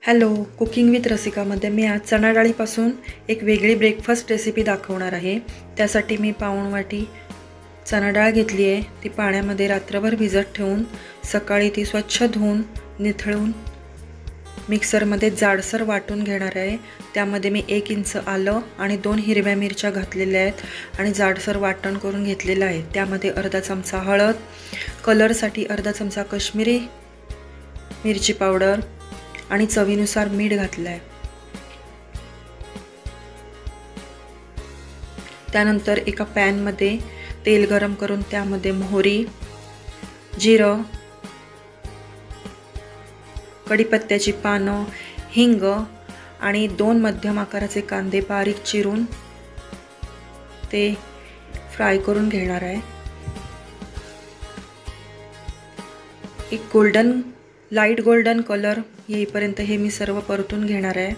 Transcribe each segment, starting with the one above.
Hello, cooking with रसिकामध्ये मी आज चणा डाळीपासून एक वेगळी ब्रेकफास्ट रेसिपी दाखवणार आहे। त्यासाठी मी पाऊण वाटी चणा डाळ घेतली आहे। ती पाण्यामध्ये रात्रभर भिजत ठेवून सकाळी ती स्वच्छ धुवून निथळून मिक्सरमध्ये जाडसर वाटून घेणार आहे। त्यामध्ये मी 1 इंच आलं आणि 2 हिरव्या मिरच्या घातलेल्या आहेत आणि जाडसर वाटण करून घेतलेलं आहे। त्यामध्ये अर्धा चमचा हळद, कलरसाठी अर्धा चमचा काश्मीरी मिरची पावडर आणि चवीनुसार मीठ घातले आहे। त्यानंतर एका पॅन मध्ये तेल गरम करून त्यामध्ये मोहरी, जिरं, कढीपत्त्याची पानं, हिंग आणि 2 मध्यम आकाराचे कांदे बारीक चिरून ते फ्राय करून घेणार आहे। एक लाईट गोल्डन कलर येईपर्यंत हे मी सर्व परतून घेणार आहे।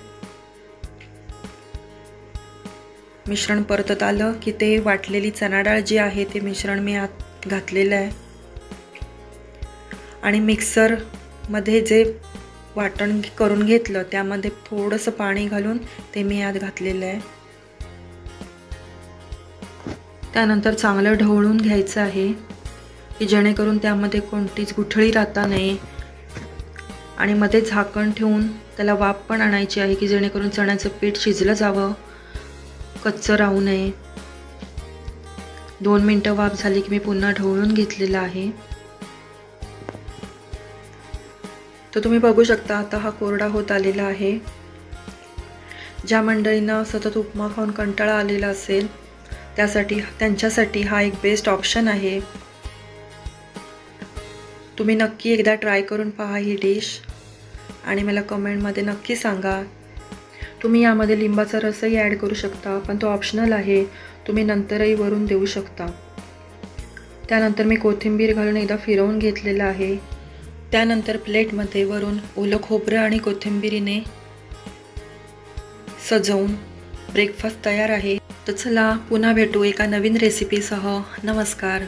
मिश्रण परतत आलं की ते वाटलेली चणा डाळ जी आहे ते मिश्रण मी आत घातलेलं आहे आणि मिक्सर मध्ये जे वाटण करून घेतलं त्यामध्ये थोडंसं पाणी घालून ते मी आत घातलेलं आहे। त्यानंतर चांगलं ढवळून घ्यायचं आहे की जेणेकरून त्यामध्ये कोणतीच गुठळी राहता नये आणि मध्ये झाकण ठेवून त्याला वाफ पण आणायची आहे की जेणेकरून चण्याचं पीठ शिजलं जावं, कच्चं राहू नये। 2 मिनिटं वाफ झाली की मी पुन्हा ढवळून घेतलेला आहे। तर तुम्ही बघू शकता आता हा कोरडा होत आलेला आहे। ज्या मंडळींना सतत उपमा खाऊन कंटाळा आलेला असेल त्यांच्यासाठी हा एक बेस्ट ऑप्शन आहे। तुम्ही नक्की एकदा ट्राय करून पहा ही डिश आणि मला कमेंटमध्ये नक्की सांगा। तुम्ही यामध्ये लिंबाचा रसही ॲड करू शकता, पण तो ऑप्शनल आहे, तुम्ही नंतरही वरून देऊ शकता। त्यानंतर मी कोथिंबीर घालून एकदा फिरवून घेतलेलं आहे। त्यानंतर प्लेटमध्ये वरून ओलं खोबरं आणि कोथिंबीरीने सजवून ब्रेकफास्ट तयार आहे। तर चला पुन्हा भेटू एका नवीन रेसिपीसह। नमस्कार।